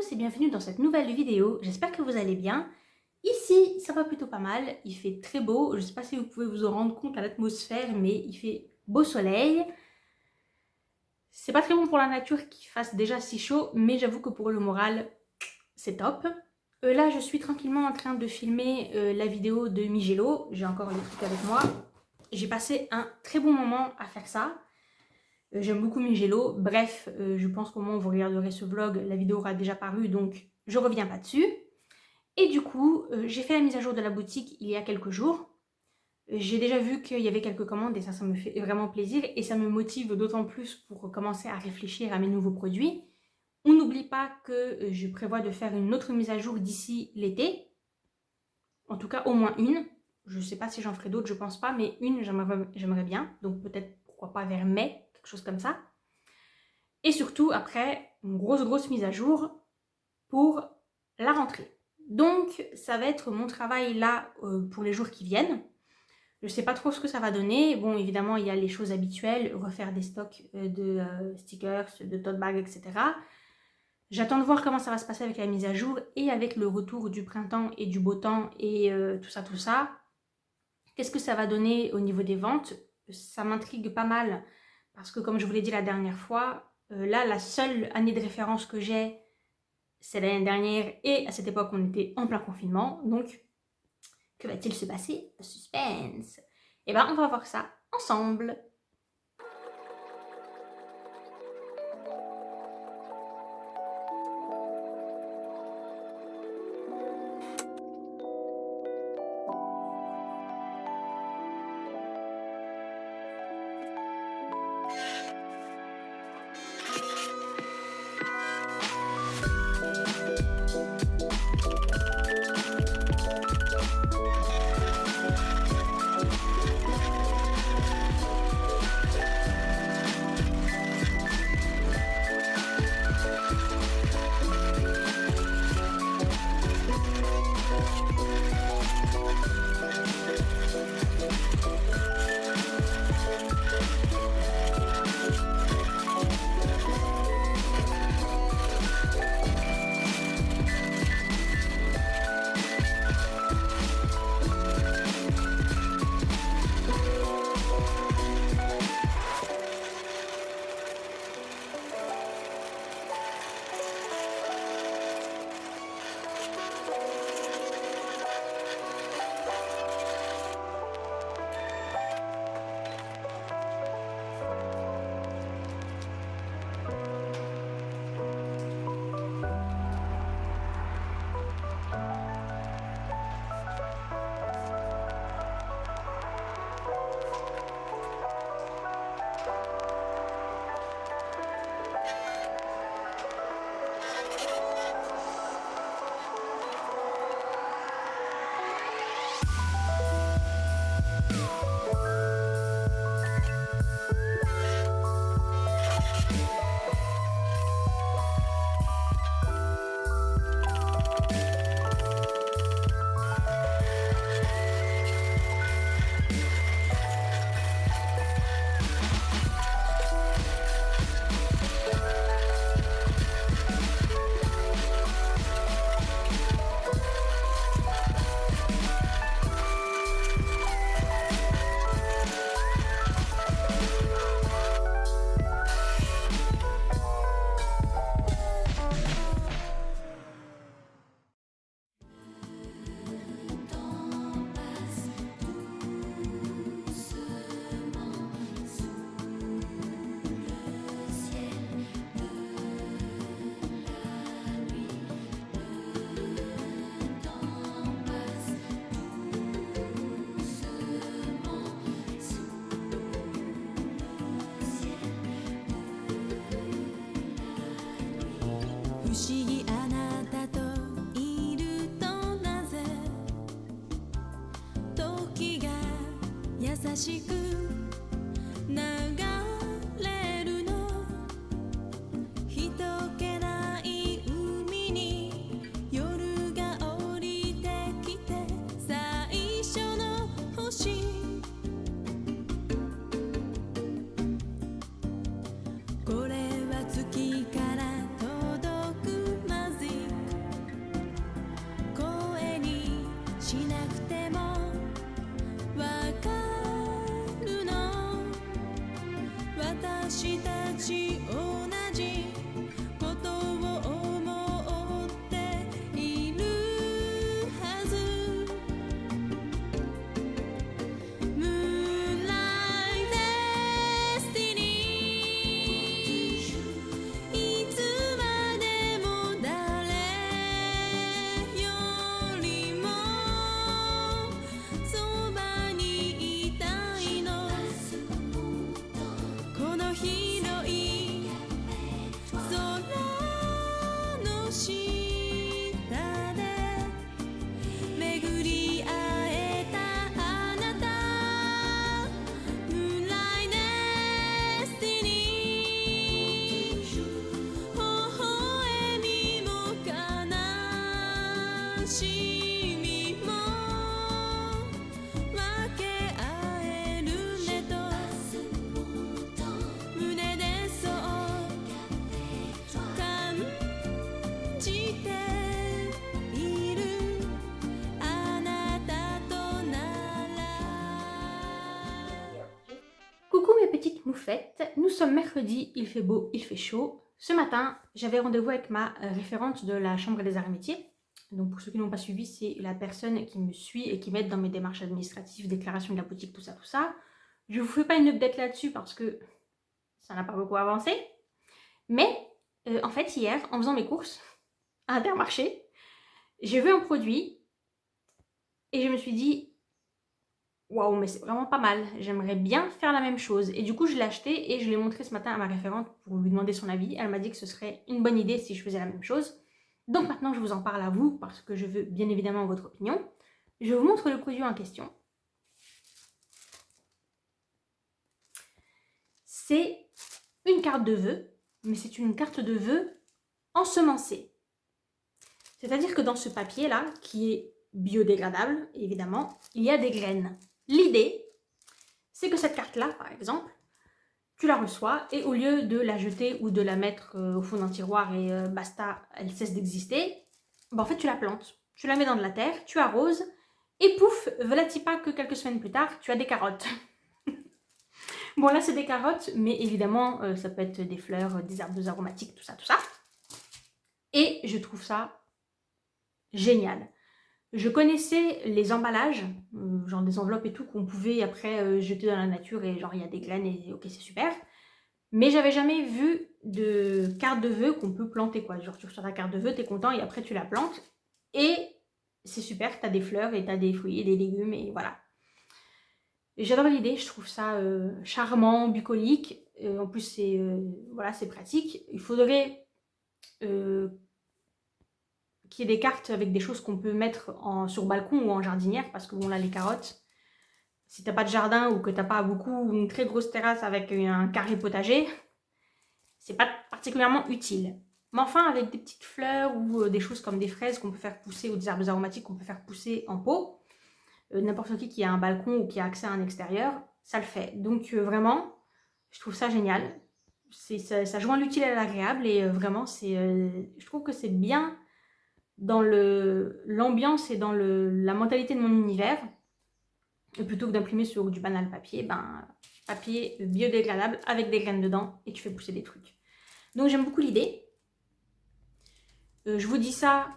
tous et bienvenue dans cette nouvelle vidéo, j'espère que vous allez bien. Ici, ça va plutôt pas mal, il fait très beau, je ne sais pas si vous pouvez vous en rendre compte à l'atmosphère, mais il fait beau soleil. C'est pas très bon pour la nature qu'il fasse déjà si chaud, mais j'avoue que pour le moral, c'est top. Là, je suis tranquillement en train de filmer la vidéo de Migelo, j'ai encore les trucs avec moi. J'ai passé un très bon moment à faire ça. J'aime beaucoup Migelo. Bref, je pense qu'au moment où vous regarderez ce vlog, la vidéo aura déjà paru, donc je reviens pas dessus. Et du coup, j'ai fait la mise à jour de la boutique il y a quelques jours. J'ai déjà vu qu'il y avait quelques commandes et ça me fait vraiment plaisir et ça me motive d'autant plus pour commencer à réfléchir à mes nouveaux produits. On n'oublie pas que je prévois de faire une autre mise à jour d'ici l'été. En tout cas, au moins une. Je ne sais pas si j'en ferai d'autres, je pense pas, mais une, j'aimerais bien. Donc peut-être, pourquoi pas vers mai, quelque chose comme ça. Et surtout, après, une grosse mise à jour pour la rentrée. Donc, ça va être mon travail là pour les jours qui viennent. Je ne sais pas trop ce que ça va donner. Bon, évidemment, il y a les choses habituelles, refaire des stocks de stickers, de tote bags, etc. J'attends de voir comment ça va se passer avec la mise à jour et avec le retour du printemps et du beau temps et tout ça. Qu'est-ce que ça va donner au niveau des ventes? Ça m'intrigue pas mal parce que, comme je vous l'ai dit la dernière fois, là, la seule année de référence que j'ai, c'est l'année dernière et à cette époque, on était en plein confinement. Donc, que va-t-il se passer? Suspense! Et ben, on va voir ça ensemble.優しく流れるの人気ない海に夜が降りてきて最初の星これは月から届くマジ petites moufettes, nous sommes mercredi, il fait beau, il fait chaud. Ce matin, j'avais rendez-vous avec ma référente de la Chambre des Arts et Métiers. Donc pour ceux qui n'ont pas suivi, c'est la personne qui me suit et qui m'aide dans mes démarches administratives, déclaration de la boutique, tout ça, tout ça. Je ne vous fais pas une update là-dessus parce que ça n'a pas beaucoup avancé. Mais en fait, hier, en faisant mes courses à Intermarché, j'ai vu un produit et je me suis dit waouh, mais c'est vraiment pas mal, j'aimerais bien faire la même chose. Et du coup, je l'ai acheté et je l'ai montré ce matin à ma référente pour lui demander son avis. Elle m'a dit que ce serait une bonne idée si je faisais la même chose. Donc maintenant, je vous en parle à vous parce que je veux bien évidemment votre opinion. Je vous montre le produit en question. C'est une carte de vœux, mais c'est une carte de vœux ensemencée. C'est-à-dire que dans ce papier-là, qui est biodégradable, évidemment, il y a des graines. L'idée, c'est que cette carte-là, par exemple, tu la reçois et au lieu de la jeter ou de la mettre au fond d'un tiroir et basta, elle cesse d'exister, ben en fait tu la plantes. Tu la mets dans de la terre, tu arroses et pouf, voilà-t-il pas que quelques semaines plus tard, tu as des carottes. Bon là c'est des carottes, mais évidemment ça peut être des fleurs, des herbes aromatiques, tout ça, tout ça. Et je trouve ça génial. Je connaissais les emballages, genre des enveloppes et tout, qu'on pouvait après jeter dans la nature et genre il y a des graines et ok c'est super. Mais j'avais jamais vu de carte de vœux qu'on peut planter quoi. Genre tu reçois ta carte de vœux, t'es content et après tu la plantes. Et c'est super, t'as des fleurs et t'as des fruits et des légumes et voilà. J'adore l'idée, je trouve ça charmant, bucolique. En plus c'est voilà, c'est pratique. Il faudrait qu'il y ait des cartes avec des choses qu'on peut mettre sur balcon ou en jardinière, parce que bon là les carottes, si t'as pas de jardin ou que t'as pas une très grosse terrasse avec un carré potager, c'est pas particulièrement utile. Mais enfin avec des petites fleurs ou des choses comme des fraises qu'on peut faire pousser ou des herbes aromatiques qu'on peut faire pousser en pot, n'importe qui a un balcon ou qui a accès à un extérieur, ça le fait. Donc vraiment, je trouve ça génial. Ça joint l'utile à l'agréable et vraiment je trouve que c'est bien dans l'ambiance et dans la mentalité de mon univers, et plutôt que d'imprimer sur du banal papier, ben papier biodégradable avec des graines dedans et tu fais pousser des trucs. Donc j'aime beaucoup l'idée. Je vous dis ça,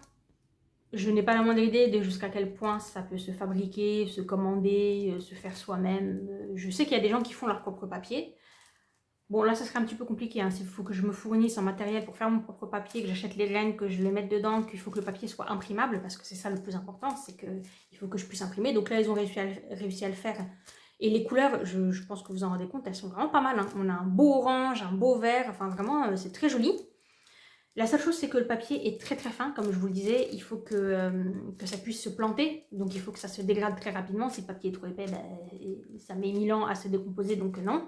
je n'ai pas la moindre idée de jusqu'à quel point ça peut se fabriquer, se commander, se faire soi-même. Je sais qu'il y a des gens qui font leur propre papier. Bon, là, ça serait un petit peu compliqué. Hein. Il faut que je me fournisse en matériel pour faire mon propre papier, que j'achète les graines, que je les mette dedans, qu'il faut que le papier soit imprimable, parce que c'est ça le plus important, c'est qu'il faut que je puisse imprimer. Donc là, ils ont réussi à le faire. Et les couleurs, je pense que vous en rendez compte, elles sont vraiment pas mal. Hein. On a un beau orange, un beau vert, enfin vraiment, c'est très joli. La seule chose, c'est que le papier est très très fin, comme je vous le disais. Il faut que ça puisse se planter, donc il faut que ça se dégrade très rapidement. Si le papier est trop épais, ben, ça met 1000 ans à se décomposer, donc non.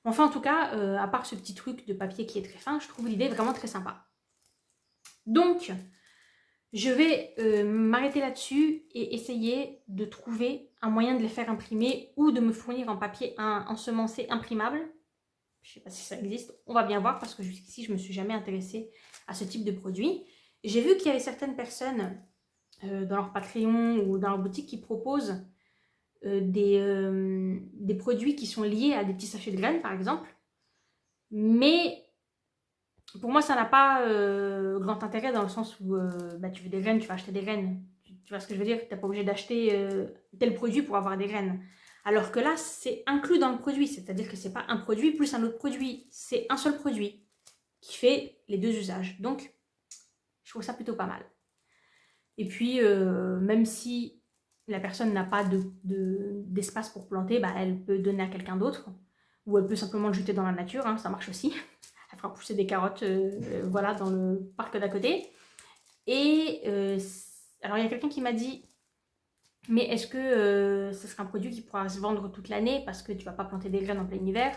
Enfin, en tout cas, à part ce petit truc de papier qui est très fin, je trouve l'idée vraiment très sympa. Donc, je vais m'arrêter là-dessus et essayer de trouver un moyen de les faire imprimer ou de me fournir en papier ensemencé imprimable. Je ne sais pas si ça existe, on va bien voir parce que jusqu'ici, je ne me suis jamais intéressée à ce type de produit. J'ai vu qu'il y avait certaines personnes dans leur Patreon ou dans leur boutique qui proposent des produits qui sont liés à des petits sachets de graines par exemple, mais pour moi ça n'a pas grand intérêt dans le sens où bah, tu veux des graines, tu vas acheter des graines, tu vois ce que je veux dire, tu n'es pas obligé d'acheter tel produit pour avoir des graines, alors que là c'est inclus dans le produit, c'est à dire que c'est pas un produit plus un autre produit, c'est un seul produit qui fait les deux usages, donc je trouve ça plutôt pas mal. Et puis même si la personne n'a pas d'espace pour planter, bah, elle peut donner à quelqu'un d'autre, ou elle peut simplement le jeter dans la nature, hein, ça marche aussi. Elle fera pousser des carottes voilà, dans le parc d'à côté. Et alors il y a quelqu'un qui m'a dit, mais est-ce que ce serait un produit qui pourra se vendre toute l'année parce que tu vas pas planter des graines en plein hiver?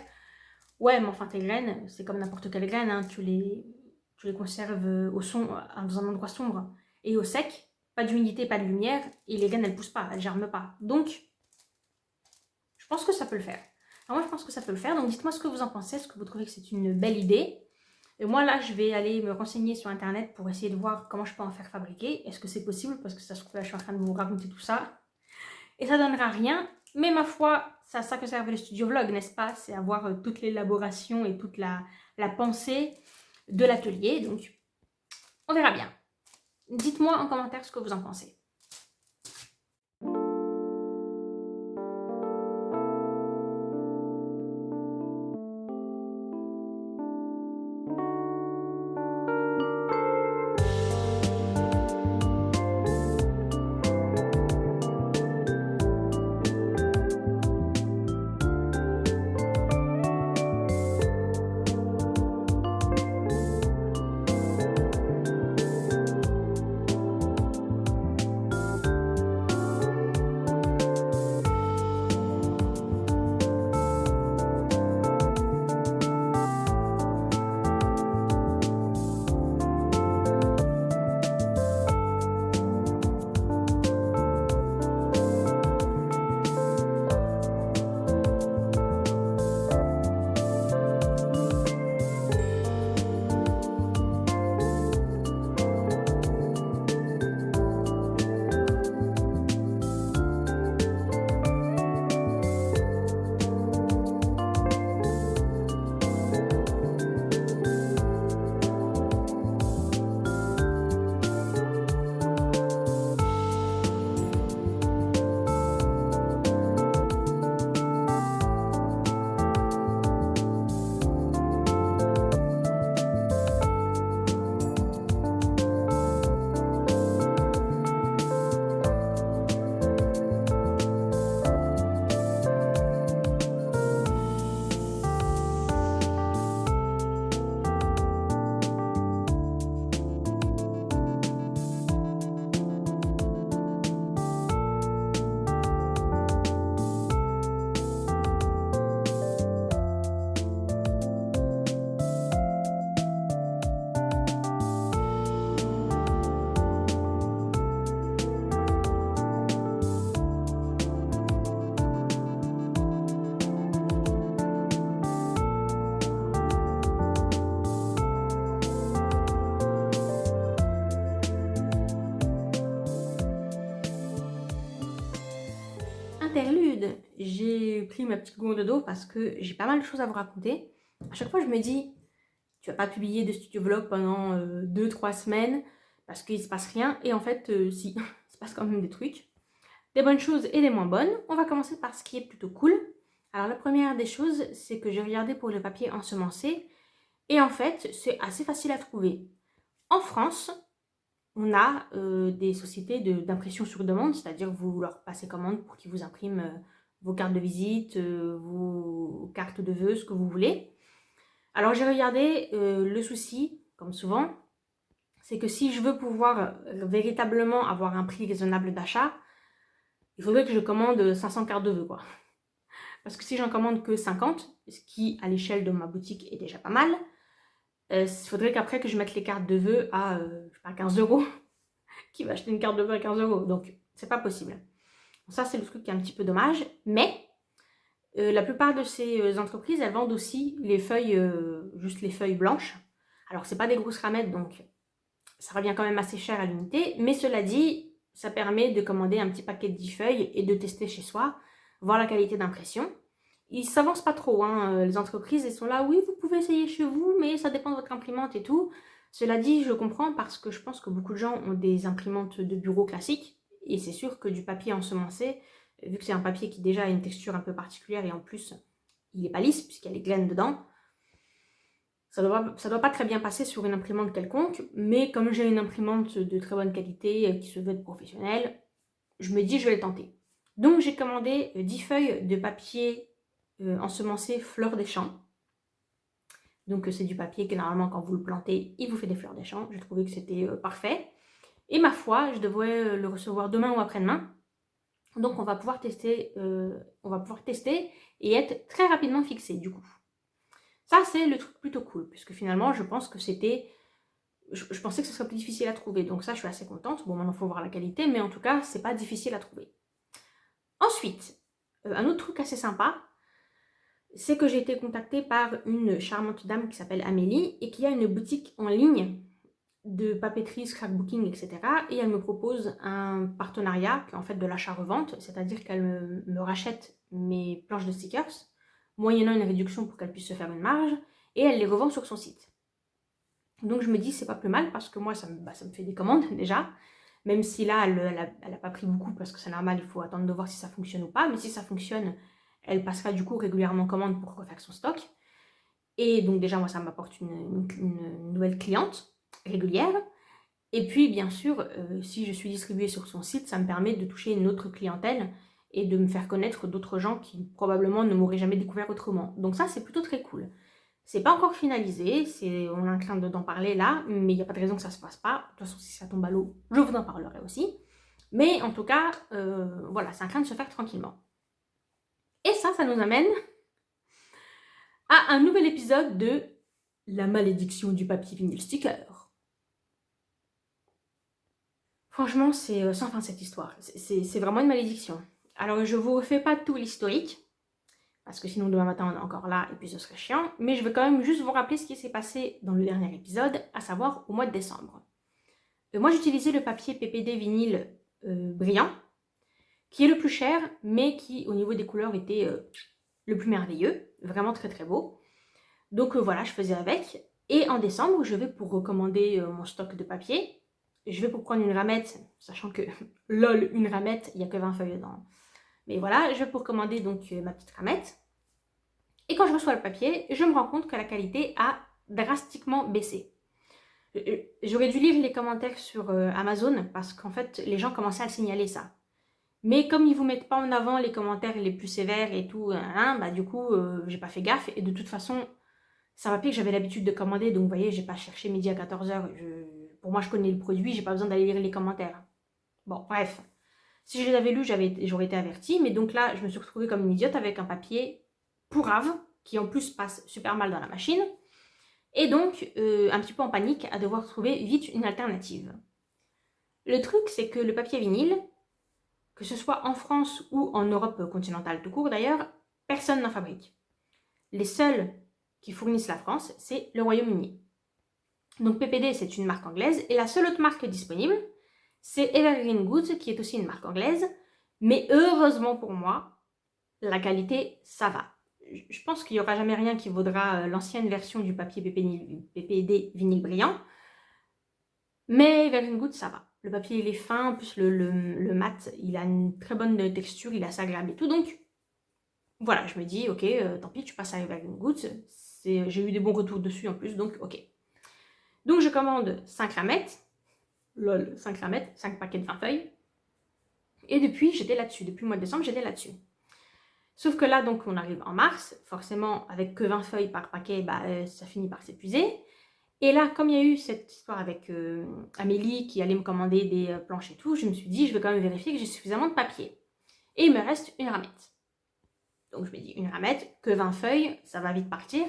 Ouais, mais enfin tes graines, c'est comme n'importe quelle graine, hein, tu les conserves dans un endroit sombre et au sec. Pas d'humidité, pas de lumière, et les graines elles poussent pas, elles germent pas. Donc, je pense que ça peut le faire. Alors moi je pense que ça peut le faire, donc dites-moi ce que vous en pensez, est-ce que vous trouvez que c'est une belle idée? Et moi là je vais aller me renseigner sur internet pour essayer de voir comment je peux en faire fabriquer. Est-ce que c'est possible? Parce que ça se trouve là je suis en train de vous raconter tout ça. Et ça donnera rien, Mais ma foi, c'est à ça que servent les studio vlog, n'est-ce pas? C'est avoir toute l'élaboration et toute la pensée de l'atelier. Donc, on verra bien. Dites-moi en commentaire ce que vous en pensez. Interlude, j'ai pris ma petite gourde d'eau parce que j'ai pas mal de choses à vous raconter. À chaque fois, je me dis, tu vas pas publier de studio vlog pendant 2-3 semaines parce qu'il se passe rien. Et en fait, si, il se passe quand même des trucs. Des bonnes choses et des moins bonnes. On va commencer par ce qui est plutôt cool. Alors la première des choses, c'est que j'ai regardé pour le papier ensemencé. Et en fait, c'est assez facile à trouver. En France, on a des sociétés d'impression sur demande, c'est-à-dire vous leur passez commande pour qu'ils vous impriment vos cartes de visite, vos cartes de vœux, ce que vous voulez. Alors j'ai regardé, le souci, comme souvent, c'est que si je veux pouvoir véritablement avoir un prix raisonnable d'achat, il faudrait que je commande 500 cartes de vœux, quoi. Parce que si j'en commande que 50, ce qui à l'échelle de ma boutique est déjà pas mal, il faudrait qu'après que je mette les cartes de vœux à, je sais pas, 15 €. Qui va acheter une carte de vœux à 15 €? Donc c'est pas possible. Ça c'est le truc qui est un petit peu dommage, mais la plupart de ces entreprises, elles vendent aussi les feuilles, juste les feuilles blanches. Alors c'est pas des grosses ramettes, donc ça revient quand même assez cher à l'unité, mais cela dit, ça permet de commander un petit paquet de 10 feuilles et de tester chez soi, voir la qualité d'impression. Ils s'avancent pas trop, hein. Les entreprises, elles sont là, oui, vous pouvez essayer chez vous, mais ça dépend de votre imprimante et tout. Cela dit, je comprends parce que je pense que beaucoup de gens ont des imprimantes de bureau classiques, et c'est sûr que du papier ensemencé, vu que c'est un papier qui déjà a une texture un peu particulière et en plus, il n'est pas lisse puisqu'il y a les graines dedans, ça doit pas très bien passer sur une imprimante quelconque, mais comme j'ai une imprimante de très bonne qualité qui se veut être professionnelle, je me dis je vais le tenter. Donc j'ai commandé 10 feuilles de papier ensemencé fleurs des champs. Donc c'est du papier que normalement quand vous le plantez, il vous fait des fleurs des champs. J'ai trouvé que c'était parfait. Et ma foi, je devrais le recevoir demain ou après-demain. Donc on va pouvoir tester et être très rapidement fixé du coup. Ça c'est le truc plutôt cool, puisque finalement je pense que c'était... Je pensais que ce serait plus difficile à trouver, donc ça je suis assez contente. Bon, maintenant il faut voir la qualité, mais en tout cas c'est pas difficile à trouver. Ensuite, un autre truc assez sympa, c'est que j'ai été contactée par une charmante dame qui s'appelle Amélie et qui a une boutique en ligne de papeterie, scrapbooking, etc. Et elle me propose un partenariat, en fait de l'achat-revente, c'est-à-dire qu'elle me rachète mes planches de stickers, moyennant une réduction pour qu'elle puisse se faire une marge, et elle les revend sur son site. Donc je me dis c'est pas plus mal parce que moi ça me fait des commandes déjà, même si là elle a pas pris beaucoup parce que c'est normal, il faut attendre de voir si ça fonctionne ou pas, mais si ça fonctionne, elle passera du coup régulièrement commande pour refaire son stock. Et donc déjà moi ça m'apporte une nouvelle cliente régulière. Et puis bien sûr, si je suis distribuée sur son site, ça me permet de toucher une autre clientèle et de me faire connaître d'autres gens qui probablement ne m'auraient jamais découvert autrement. Donc ça c'est plutôt très cool. C'est pas encore finalisé, on est en train d'en parler là, mais il n'y a pas de raison que ça se passe pas. De toute façon, si ça tombe à l'eau, je vous en parlerai aussi. Mais en tout cas, voilà, c'est en train de se faire tranquillement. Et ça nous amène à un nouvel épisode de La malédiction du papier vinyle sticker. Franchement, c'est sans fin cette histoire. C'est vraiment une malédiction. Alors, je vous refais pas tout l'historique, parce que sinon demain matin on est encore là et puis ce serait chiant, mais je vais quand même juste vous rappeler ce qui s'est passé dans le dernier épisode, à savoir au mois de décembre. Moi j'utilisais le papier PPD vinyle brillant, qui est le plus cher, mais qui au niveau des couleurs était le plus merveilleux, vraiment très très beau. Donc voilà, je faisais avec, et en décembre je vais pour recommander mon stock de papier, je vais pour prendre une ramette, sachant que lol, une ramette, il n'y a que 20 feuilles dedans. Mais voilà, je vais pour commander donc ma petite ramette. Et quand je reçois le papier, je me rends compte que la qualité a drastiquement baissé. J'aurais dû lire les commentaires sur Amazon parce qu'en fait, les gens commençaient à signaler ça. Mais comme ils vous mettent pas en avant les commentaires les plus sévères et tout, bah du coup, j'ai pas fait gaffe. Et de toute façon, c'est un papier que j'avais l'habitude de commander. Donc vous voyez, j'ai pas cherché midi à 14h. Pour moi, je connais le produit, j'ai pas besoin d'aller lire les commentaires. Bon, bref. Si je les avais lus, j'aurais été avertie. Mais donc là, je me suis retrouvée comme une idiote avec un papier pourrave, qui en plus passe super mal dans la machine. Et donc, un petit peu en panique, à devoir trouver vite une alternative. Le truc, c'est que le papier vinyle, que ce soit en France ou en Europe continentale tout court d'ailleurs, personne n'en fabrique. Les seuls qui fournissent la France, c'est le Royaume-Uni. Donc PPD, c'est une marque anglaise, et la seule autre marque disponible, c'est Evergreen Goods, qui est aussi une marque anglaise, mais heureusement pour moi, la qualité, ça va. Je pense qu'il n'y aura jamais rien qui vaudra l'ancienne version du papier PPD vinyle brillant, mais Evergreen Goods, ça va. Le papier, il est fin, en plus le mat, il a une très bonne texture, il est assez agréable et tout, donc voilà, je me dis, ok, tant pis, tu passes à Evergreen Goods, j'ai eu des bons retours dessus en plus, donc ok. Donc je commande 5 ramettes, lol, 5 ramettes, 5 paquets de 20 feuilles, et depuis, j'étais là-dessus, depuis le mois de décembre, j'étais là-dessus. Sauf que là, donc, on arrive en mars, forcément, avec que 20 feuilles par paquet, bah, ça finit par s'épuiser. Et là, comme il y a eu cette histoire avec Amélie qui allait me commander des planches et tout, je me suis dit, je vais quand même vérifier que j'ai suffisamment de papier. Et il me reste une ramette. Donc je me dis, une ramette, que 20 feuilles, ça va vite partir.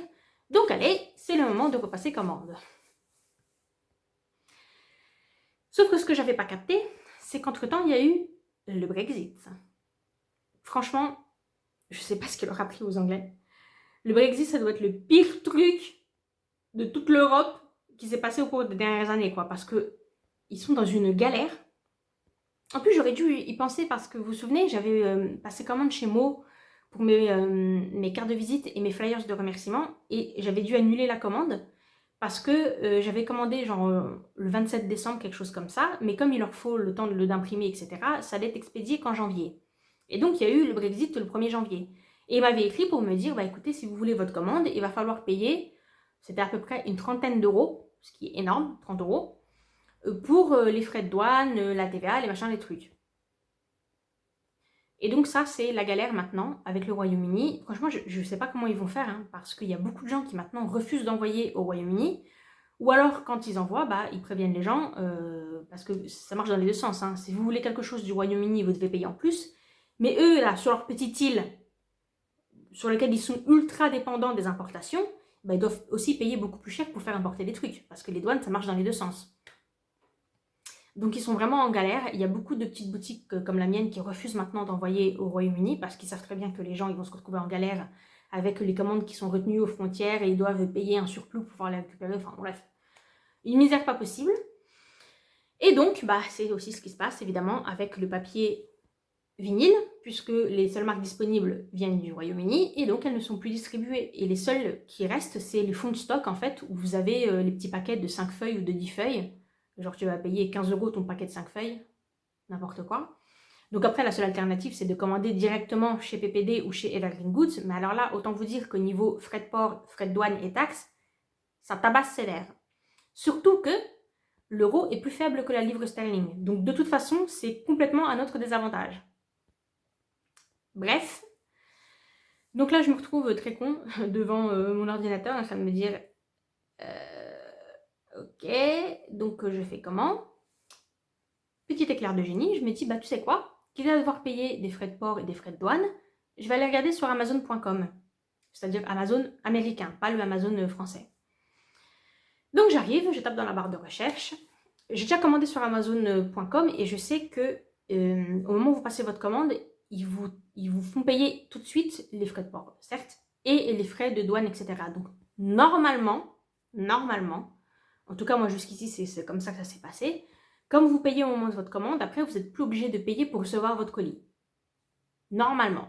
Donc allez, c'est le moment de repasser commande. Sauf que ce que j'avais pas capté, c'est qu'entre-temps, il y a eu le Brexit. Franchement, je sais pas ce qu'il aura pris aux Anglais. Le Brexit, ça doit être le pire truc de toute l'Europe qui s'est passé au cours des dernières années, quoi, parce que ils sont dans une galère. En plus, j'aurais dû y penser parce que vous vous souvenez, j'avais passé commande chez Mo pour mes cartes de visite et mes flyers de remerciement, et j'avais dû annuler la commande parce que j'avais commandé genre le 27 décembre, quelque chose comme ça, mais comme il leur faut le temps d'imprimer, etc., ça allait être expédié qu'en janvier. Et donc, il y a eu le Brexit le 1er janvier. Et il m'avait écrit pour me dire, bah écoutez, si vous voulez votre commande, il va falloir payer, c'était à peu près une trentaine d'euros, ce qui est énorme, 30 euros, pour les frais de douane, la TVA, les machins, les trucs. Et donc ça, c'est la galère maintenant avec le Royaume-Uni. Franchement, je ne sais pas comment ils vont faire, hein, parce qu'il y a beaucoup de gens qui maintenant refusent d'envoyer au Royaume-Uni. Ou alors, quand ils envoient, bah, ils préviennent les gens, parce que ça marche dans les deux sens. Hein. Si vous voulez quelque chose du Royaume-Uni, vous devez payer en plus. Mais eux, là, sur leur petite île, sur laquelle ils sont ultra dépendants des importations, bah, ils doivent aussi payer beaucoup plus cher pour faire importer des trucs. Parce que les douanes, ça marche dans les deux sens. Donc ils sont vraiment en galère. Il y a beaucoup de petites boutiques comme la mienne qui refusent maintenant d'envoyer au Royaume-Uni parce qu'ils savent très bien que les gens ils vont se retrouver en galère avec les commandes qui sont retenues aux frontières et ils doivent payer un surplus pour pouvoir les récupérer. Enfin bref, Une misère pas possible. Et donc, c'est aussi ce qui se passe évidemment avec le papier vinyle, puisque les seules marques disponibles viennent du Royaume-Uni, et donc elles ne sont plus distribuées. Et les seules qui restent, c'est les fonds de stock, en fait, où vous avez les petits paquets de 5 feuilles ou de 10 feuilles. Genre, tu vas payer 15 € ton paquet de 5 feuilles, n'importe quoi. Donc après, la seule alternative, c'est de commander directement chez PPD ou chez Evergreen Goods. Mais alors là, autant vous dire qu'au niveau frais de port, frais de douane et taxes, ça tabasse sévère. Surtout que l'euro est plus faible que la livre sterling. Donc de toute façon, c'est complètement à notre désavantage. Bref. Donc là, je me retrouve très con devant mon ordinateur en train de me dire ok, donc je fais comment? Petit éclair de génie, je me dis, tu sais quoi? Quitte à devoir payer des frais de port et des frais de douane, je vais aller regarder sur Amazon.com. C'est-à-dire Amazon américain, pas le Amazon français. Donc j'arrive, je tape dans la barre de recherche. J'ai déjà commandé sur Amazon.com et je sais que au moment où vous passez votre commande, ils vous font payer tout de suite les frais de port, certes, et les frais de douane, etc. Donc normalement, en tout cas moi jusqu'ici c'est comme ça que ça s'est passé, comme vous payez au moment de votre commande, après vous n'êtes plus obligé de payer pour recevoir votre colis. Normalement.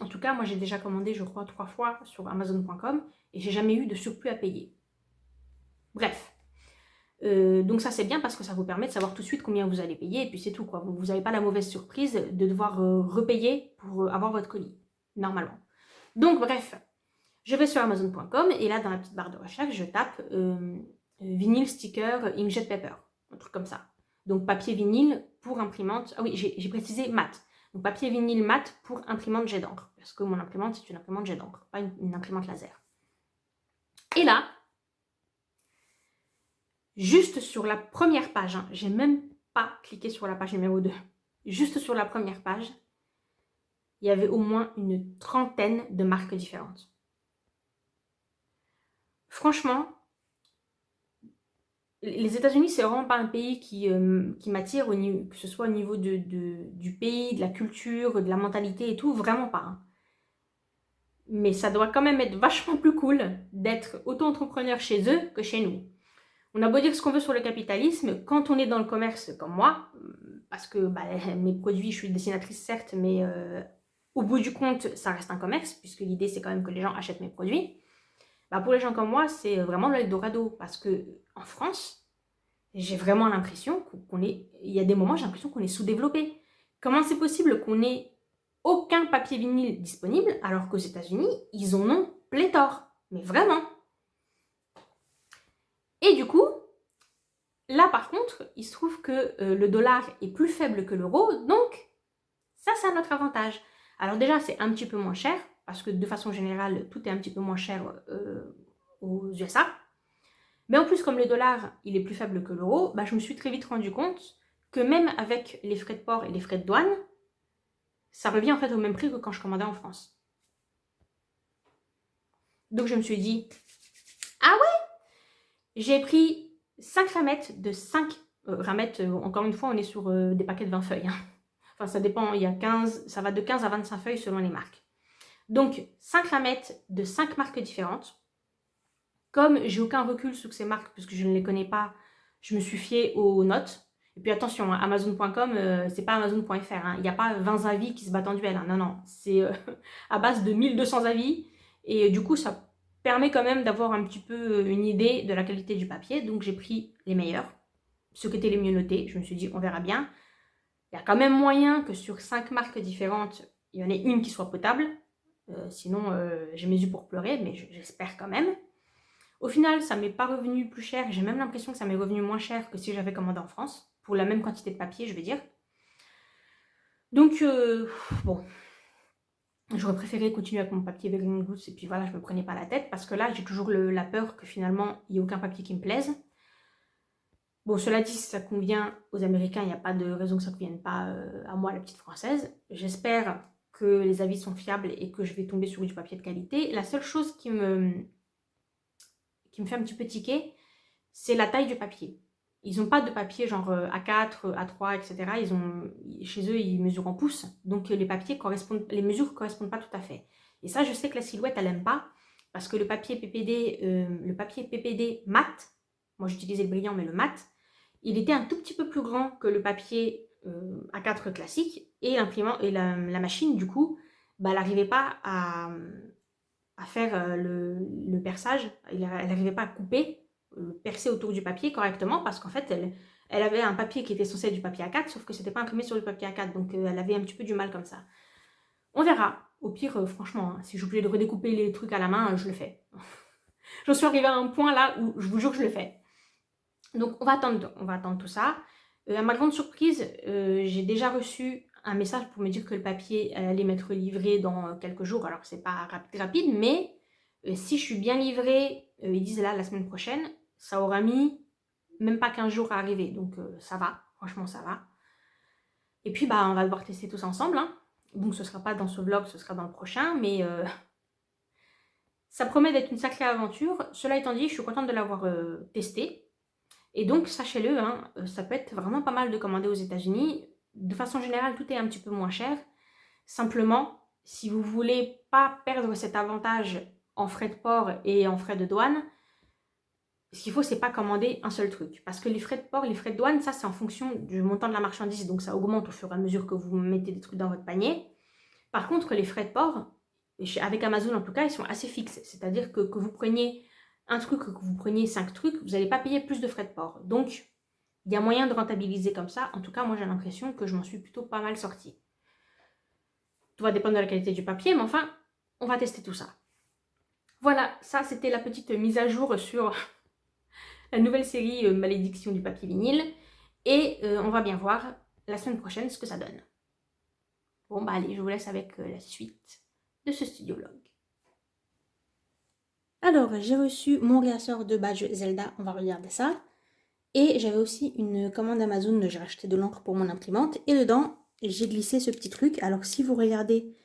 En tout cas, moi j'ai déjà commandé, je crois, 3 fois sur Amazon.com et j'ai jamais eu de surplus à payer. Bref. Donc ça c'est bien parce que ça vous permet de savoir tout de suite combien vous allez payer et puis c'est tout quoi. Vous n'avez pas la mauvaise surprise de devoir repayer pour avoir votre colis, normalement. Donc bref, je vais sur Amazon.com et là dans la petite barre de recherche, je tape vinyle sticker inkjet paper, un truc comme ça. Donc papier vinyle pour imprimante, ah oui j'ai précisé mat. Donc papier vinyle mat pour imprimante jet d'encre, parce que mon imprimante c'est une imprimante jet d'encre, pas une imprimante laser. Et là, juste sur la première page, hein, j'ai même pas cliqué sur la page numéro 2, juste sur la première page, il y avait au moins une trentaine de marques différentes. Franchement, les États-Unis, c'est vraiment pas un pays qui m'attire, que ce soit au niveau du pays, de la culture, de la mentalité et tout, vraiment pas. Hein. Mais ça doit quand même être vachement plus cool d'être auto-entrepreneur chez eux que chez nous. On a beau dire ce qu'on veut sur le capitalisme, quand on est dans le commerce comme moi, parce que mes produits, je suis dessinatrice certes, mais au bout du compte, ça reste un commerce, puisque l'idée c'est quand même que les gens achètent mes produits. Pour les gens comme moi, c'est vraiment l'Eldorado, parce que en France, j'ai vraiment l'impression il y a des moments, j'ai l'impression qu'on est sous-développé. Comment c'est possible qu'on ait aucun papier vinyle disponible, alors qu'aux États-Unis, ils en ont pléthore, mais vraiment. Et du coup, là par contre, il se trouve que le dollar est plus faible que l'euro, donc ça c'est à notre avantage. Alors déjà, c'est un petit peu moins cher, parce que de façon générale, tout est un petit peu moins cher aux USA. Mais en plus, comme le dollar, il est plus faible que l'euro, je me suis très vite rendu compte que même avec les frais de port et les frais de douane, ça revient en fait au même prix que quand je commandais en France. Donc je me suis dit, ah ouais, j'ai pris 5 ramettes de 5 ramettes, encore une fois, on est sur des paquets de 20 feuilles. Hein. Enfin, ça dépend, ça va de 15 à 25 feuilles selon les marques. Donc, 5 ramettes de 5 marques différentes. Comme j'ai aucun recul sur ces marques, puisque je ne les connais pas, je me suis fiée aux notes. Et puis attention, hein, Amazon.com, c'est pas Amazon.fr. Hein. Il n'y a pas 20 avis qui se battent en duel. Hein. Non, c'est à base de 1200 avis. Et du coup, ça permet quand même d'avoir un petit peu une idée de la qualité du papier. Donc j'ai pris les meilleurs, ceux qui étaient les mieux notés. Je me suis dit, on verra bien. Il y a quand même moyen que sur 5 marques différentes, il y en ait une qui soit potable. Sinon, j'ai mes yeux pour pleurer, mais j'espère quand même. Au final, ça ne m'est pas revenu plus cher. J'ai même l'impression que ça m'est revenu moins cher que si j'avais commandé en France. Pour la même quantité de papier, je veux dire. Donc, bon. J'aurais préféré continuer avec mon papier Evergreen Goods. Et puis voilà, je ne me prenais pas la tête. Parce que là, j'ai toujours la peur que finalement, il n'y ait aucun papier qui me plaise. Bon, cela dit, si ça convient aux Américains, il n'y a pas de raison que ça ne convienne pas à moi, la petite Française. J'espère que les avis sont fiables et que je vais tomber sur du papier de qualité. La seule chose qui me fait un petit peu tiquer, c'est la taille du papier. Ils n'ont pas de papier genre A4, A3, etc. Chez eux, ils mesurent en pouces. Donc les mesures ne correspondent pas tout à fait. Et ça, je sais que la silhouette, elle n'aime pas. Parce que le papier PPD mat, moi j'utilisais le brillant mais le mat, il était un tout petit peu plus grand que le papier A4 classique et la machine du coup, bah, elle n'arrivait pas à faire le perçage, elle n'arrivait pas à couper, percer autour du papier correctement parce qu'en fait elle avait un papier qui était censé être du papier A4 sauf que c'était pas imprimé sur le papier A4 donc elle avait un petit peu du mal comme ça. On verra. Au pire, franchement, hein, si j'ai oublié de redécouper les trucs à la main, je le fais. J'en suis arrivée à un point là où je vous jure que je le fais. Donc on va attendre tout ça. À ma grande surprise, j'ai déjà reçu un message pour me dire que le papier allait m'être livré dans quelques jours. Alors c'est pas rapide, mais si je suis bien livrée, ils disent là la semaine prochaine, ça aura mis même pas 15 jours à arriver. Donc ça va, franchement ça va. Et puis bah on va devoir tester tout ça ensemble. Hein. Donc ce sera pas dans ce vlog, ce sera dans le prochain, mais ça promet d'être une sacrée aventure. Cela étant dit, je suis contente de l'avoir testé. Et donc, sachez-le, hein, ça peut être vraiment pas mal de commander aux États-Unis. De façon générale, tout est un petit peu moins cher. Simplement, si vous voulez pas perdre cet avantage en frais de port et en frais de douane, ce qu'il faut, c'est pas commander un seul truc. Parce que les frais de port, les frais de douane, ça, c'est en fonction du montant de la marchandise. Donc, ça augmente au fur et à mesure que vous mettez des trucs dans votre panier. Par contre, les frais de port, avec Amazon en tout cas, ils sont assez fixes. C'est-à-dire que vous preniez un truc, que vous preniez 5 trucs, vous n'allez pas payer plus de frais de port. Donc, il y a moyen de rentabiliser comme ça. En tout cas, moi, j'ai l'impression que je m'en suis plutôt pas mal sortie. Tout va dépendre de la qualité du papier, mais enfin, on va tester tout ça. Voilà, ça, c'était la petite mise à jour sur la nouvelle série Malédiction du papier vinyle. Et on va bien voir la semaine prochaine ce que ça donne. Bon, bah allez, je vous laisse avec la suite de ce studio vlog. Alors, j'ai reçu mon réassort de badge Zelda, on va regarder ça. Et j'avais aussi une commande Amazon, j'ai racheté de l'encre pour mon imprimante. Et dedans, j'ai glissé ce petit truc. Alors, si vous regardez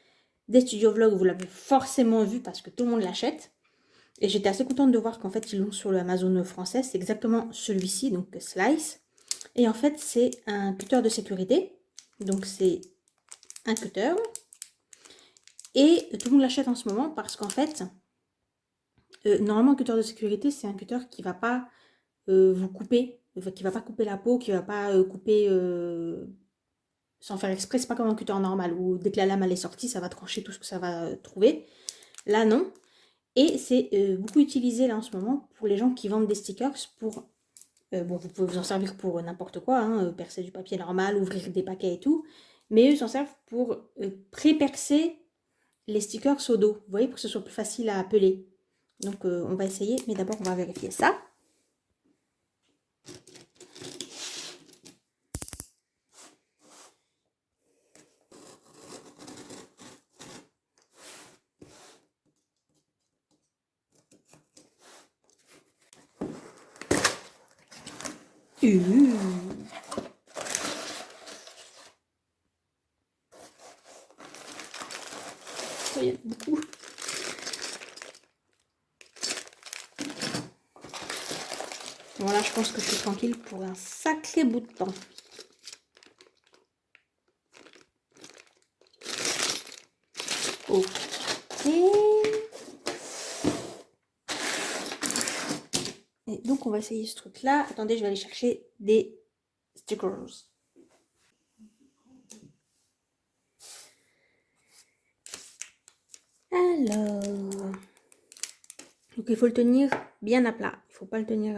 des studio vlogs, vous l'avez forcément vu parce que tout le monde l'achète. Et j'étais assez contente de voir qu'en fait, ils l'ont sur le Amazon français. C'est exactement celui-ci, donc Slice. Et en fait, c'est un cutter de sécurité. Donc, c'est un cutter. Et tout le monde l'achète en ce moment parce qu'en fait, normalement, un cutter de sécurité, c'est un cutter qui ne va pas vous couper, qui ne va pas couper la peau, qui ne va pas couper sans faire exprès. C'est pas comme un cutter normal où dès que la lame elle est sortie, ça va trancher tout ce que ça va trouver. Là, non. Et c'est beaucoup utilisé là en ce moment pour les gens qui vendent des stickers pour... bon, vous pouvez vous en servir pour n'importe quoi, hein, percer du papier normal, ouvrir des paquets et tout. Mais eux s'en servent pour pré-percer les stickers au dos, vous voyez, pour que ce soit plus facile à appeler. Donc on va essayer, mais d'abord on va vérifier ça. Il y en a beaucoup. Voilà, je pense que je suis tranquille pour un sacré bout de temps. Ok. Et donc, on va essayer ce truc-là. Attendez, je vais aller chercher des stickers. Alors... Donc, il faut le tenir bien à plat. Il ne faut pas le tenir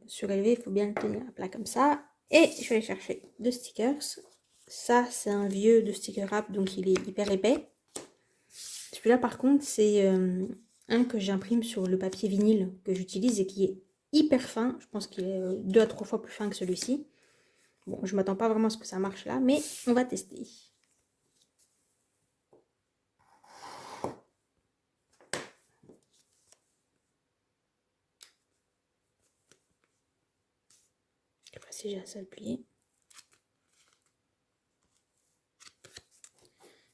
surélevé, il faut bien le tenir à plat comme ça. Et je vais aller chercher deux stickers. Ça, c'est un vieux de sticker wrap, donc il est hyper épais. Celui-là, par contre, c'est un que j'imprime sur le papier vinyle que j'utilise et qui est hyper fin. Je pense qu'il est 2 à 3 fois plus fin que celui-ci. Bon, je m'attends pas vraiment à ce que ça marche là, mais on va tester. Je sais pas si j'ai assez à le plier.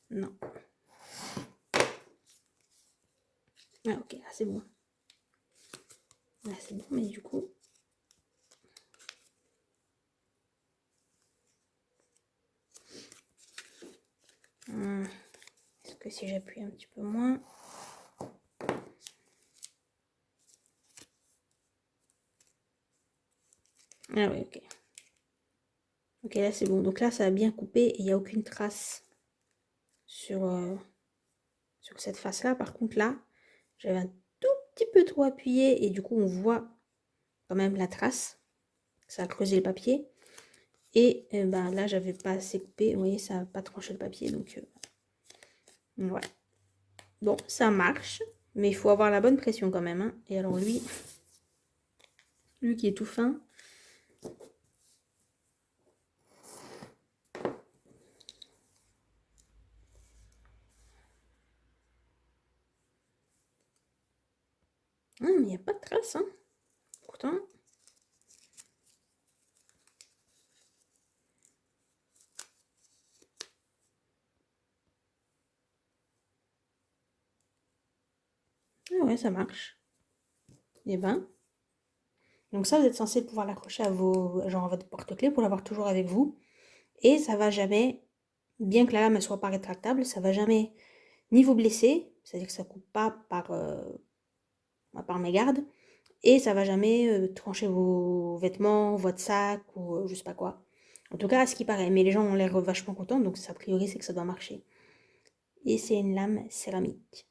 Non. Ah ok, là c'est bon. Là c'est bon, mais du coup... Est-ce que si j'appuie un petit peu moins... Ah ouais, ok. Ok, là c'est bon. Donc là, ça a bien coupé et il n'y a aucune trace sur, sur cette face-là. Par contre, là, j'avais un tout petit peu trop appuyé et du coup, on voit quand même la trace. Ça a creusé le papier. Et ben, là, j'avais pas assez coupé. Vous voyez, ça n'a pas tranché le papier. Donc, voilà. Bon, ça marche. Mais il faut avoir la bonne pression quand même. Hein. Et alors, lui qui est tout fin. Ah, mais il n'y a pas de trace. Hein. Pourtant. Ah ouais, ça marche. Et ben. Donc ça, vous êtes censé pouvoir l'accrocher à genre à votre porte-clés pour l'avoir toujours avec vous. Et ça va jamais, bien que la lame ne soit pas rétractable, ça va jamais ni vous blesser, c'est-à-dire que ça coupe pas par mégarde, et ça va jamais trancher vos vêtements, votre sac ou je sais pas quoi. En tout cas, à ce qui paraît. Mais les gens ont l'air vachement contents, donc a priori c'est que ça doit marcher. Et c'est une lame céramique.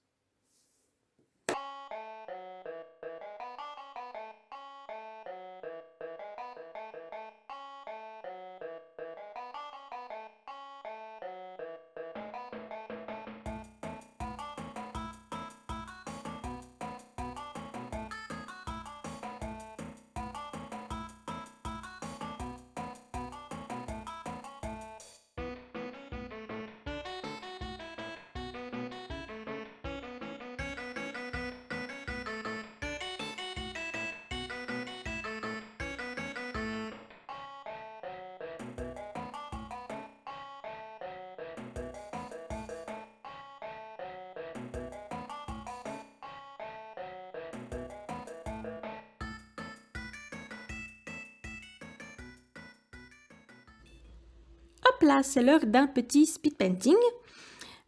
Hop là, c'est l'heure d'un petit speed painting.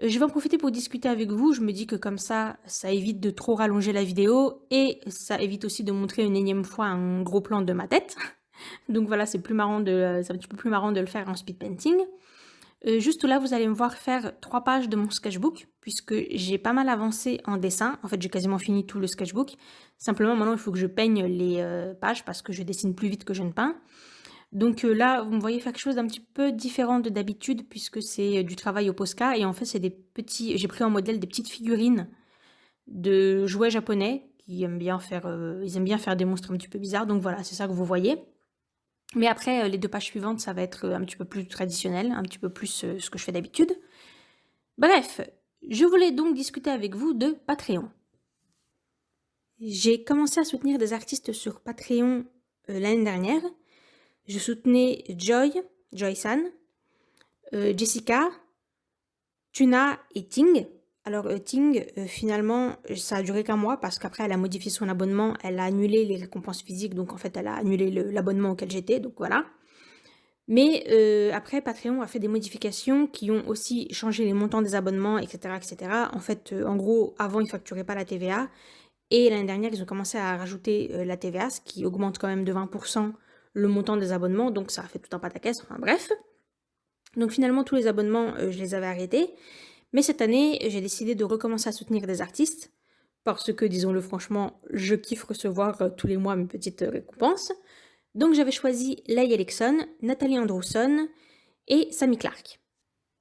Je vais en profiter pour discuter avec vous. Je me dis que comme ça évite de trop rallonger la vidéo et ça évite aussi de montrer une énième fois un gros plan de ma tête. Donc voilà, c'est un petit peu plus marrant de le faire en speed painting. Juste là, vous allez me voir faire 3 pages de mon sketchbook puisque j'ai pas mal avancé en dessin. En fait, j'ai quasiment fini tout le sketchbook. Simplement, maintenant, il faut que je peigne les pages parce que je dessine plus vite que je ne peins. Donc là, vous me voyez faire quelque chose d'un petit peu différent de d'habitude puisque c'est du travail au Posca et en fait, c'est des petits j'ai pris en modèle des petites figurines de jouets japonais qui aiment bien faire ils aiment bien faire des monstres un petit peu bizarres. Donc voilà, c'est ça que vous voyez. Mais après les 2 pages suivantes, ça va être un petit peu plus traditionnel, un petit peu plus ce que je fais d'habitude. Bref, je voulais donc discuter avec vous de Patreon. J'ai commencé à soutenir des artistes sur Patreon l'année dernière. Je soutenais Joy-san, Jessica, Tuna et Ting. Alors Ting, finalement, ça a duré qu'un mois parce qu'après elle a modifié son abonnement, elle a annulé les récompenses physiques, donc en fait elle a annulé l'abonnement auquel j'étais, donc voilà. Mais après, Patreon a fait des modifications qui ont aussi changé les montants des abonnements, etc. etc. En fait, en gros, avant, ils ne facturaient pas la TVA. Et l'année dernière, ils ont commencé à rajouter la TVA, ce qui augmente quand même de 20% le montant des abonnements. Donc ça a fait tout un pataquès, enfin bref. Donc finalement, tous les abonnements, je les avais arrêtés. Mais cette année, j'ai décidé de recommencer à soutenir des artistes. Parce que, disons-le franchement, je kiffe recevoir tous les mois mes petites récompenses. Donc j'avais choisi Leigh Erikson, Nathalie Andrewson et Sammy Clark.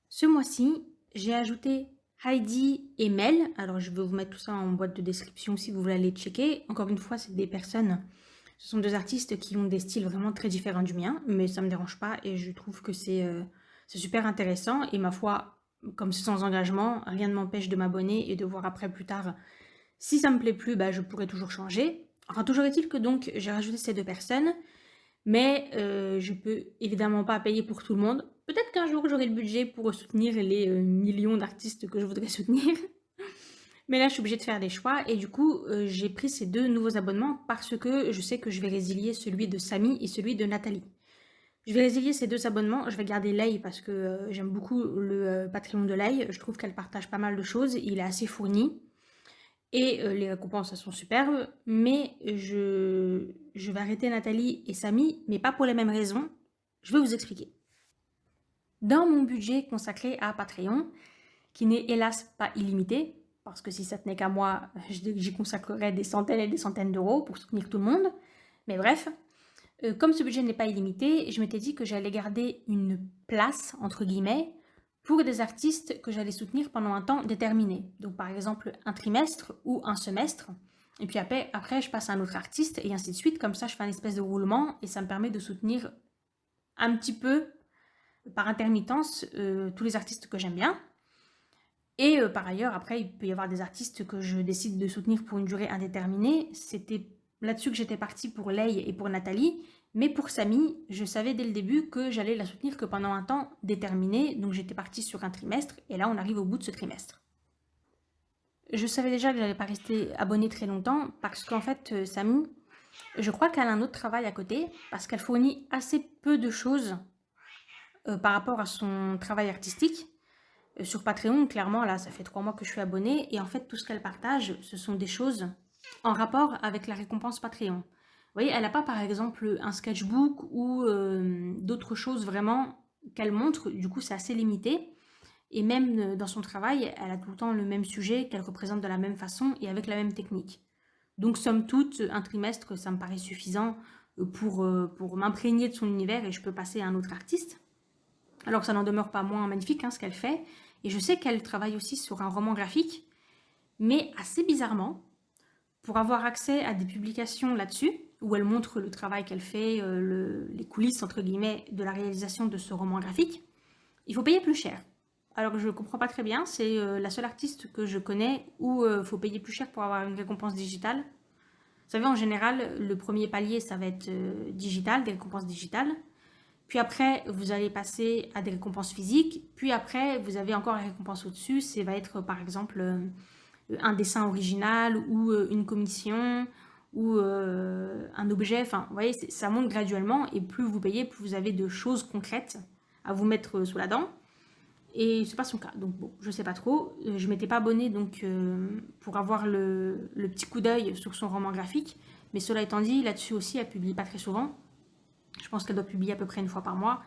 Ce mois-ci, j'ai ajouté Heidi et Mel. Alors je vais vous mettre tout ça en boîte de description si vous voulez aller checker. Encore une fois, c'est des personnes, ce sont 2 artistes qui ont des styles vraiment très différents du mien, mais ça me dérange pas et je trouve que c'est super intéressant. Et ma foi, comme c'est sans engagement, rien ne m'empêche de m'abonner et de voir après plus tard. Si ça me plaît plus, bah, je pourrais toujours changer. Enfin, toujours est-il que donc j'ai rajouté ces 2 personnes. Mais je peux évidemment pas payer pour tout le monde. Peut-être qu'un jour j'aurai le budget pour soutenir les millions d'artistes que je voudrais soutenir. Mais là, je suis obligée de faire des choix. Et du coup, j'ai pris ces 2 nouveaux abonnements parce que je sais que je vais résilier celui de Samy et celui de Nathalie. Je vais résilier ces 2 abonnements. Je vais garder Leigh parce que j'aime beaucoup le Patreon de Leigh. Je trouve qu'elle partage pas mal de choses. Il est assez fourni. Et les récompenses, elles sont superbes, mais je vais arrêter Nathalie et Samy, mais pas pour les mêmes raisons. Je vais vous expliquer. Dans mon budget consacré à Patreon, qui n'est hélas pas illimité, parce que si ça tenait qu'à moi, j'y consacrerais des centaines et des centaines d'euros pour soutenir tout le monde. Mais bref, comme ce budget n'est pas illimité, je m'étais dit que j'allais garder une place, entre guillemets, pour des artistes que j'allais soutenir pendant un temps déterminé. Donc par exemple un trimestre ou un semestre. Et puis après je passe à un autre artiste et ainsi de suite. Comme ça, je fais un espèce de roulement et ça me permet de soutenir un petit peu, par intermittence, tous les artistes que j'aime bien. Et par ailleurs, après, il peut y avoir des artistes que je décide de soutenir pour une durée indéterminée. C'était là-dessus que j'étais partie pour Lei et pour Nathalie. Mais pour Samy, je savais dès le début que j'allais la soutenir que pendant un temps déterminé. Donc j'étais partie sur un trimestre. Et là, on arrive au bout de ce trimestre. Je savais déjà que j'allais pas rester abonnée très longtemps. Parce qu'en fait, Samy, je crois qu'elle a un autre travail à côté. Parce qu'elle fournit assez peu de choses par rapport à son travail artistique. Sur Patreon, clairement, là, ça fait 3 mois que je suis abonnée. Et en fait, tout ce qu'elle partage, ce sont des choses en rapport avec la récompense Patreon. Vous voyez, elle n'a pas, par exemple, un sketchbook ou d'autres choses vraiment qu'elle montre. Du coup, c'est assez limité. Et même dans son travail, elle a tout le temps le même sujet qu'elle représente de la même façon et avec la même technique. Donc, somme toute, un trimestre, ça me paraît suffisant pour m'imprégner de son univers et je peux passer à un autre artiste. Alors que ça n'en demeure pas moins magnifique, hein, ce qu'elle fait. Et je sais qu'elle travaille aussi sur un roman graphique, mais assez bizarrement, pour avoir accès à des publications là-dessus, où elle montre le travail qu'elle fait, les coulisses, entre guillemets, de la réalisation de ce roman graphique, il faut payer plus cher. Alors je ne comprends pas très bien, c'est la seule artiste que je connais où il faut payer plus cher pour avoir une récompense digitale. Vous savez, en général, le premier palier, ça va être digital, des récompenses digitales. Puis après, vous allez passer à des récompenses physiques. Puis après, vous avez encore la récompense au-dessus. Ça va être par exemple un dessin original ou une commission ou un objet. Enfin, vous voyez, ça monte graduellement. Et plus vous payez, plus vous avez de choses concrètes à vous mettre sous la dent. Et c'est pas son cas. Donc bon, je sais pas trop. Je m'étais pas abonnée donc pour avoir le petit coup d'œil sur son roman graphique. Mais cela étant dit, là-dessus aussi, elle publie pas très souvent. Je pense qu'elle doit publier à peu près une fois par mois.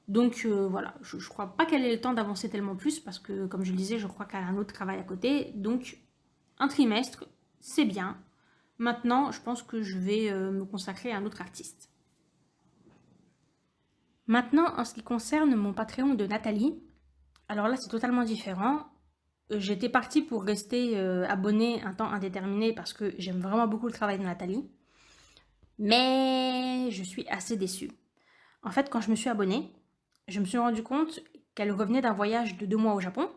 Donc voilà, je ne crois pas qu'elle ait le temps d'avancer tellement plus parce que, comme je le disais, je crois qu'elle a un autre travail à côté. Donc un trimestre, c'est bien. Maintenant, je pense que je vais me consacrer à un autre artiste. Maintenant, en ce qui concerne mon Patreon de Nathalie, alors là, c'est totalement différent. J'étais partie pour rester abonnée un temps indéterminé parce que j'aime vraiment beaucoup le travail de Nathalie. Mais je suis assez déçue. En fait, quand je me suis abonnée, je me suis rendu compte qu'elle revenait d'un voyage de 2 mois au Japon.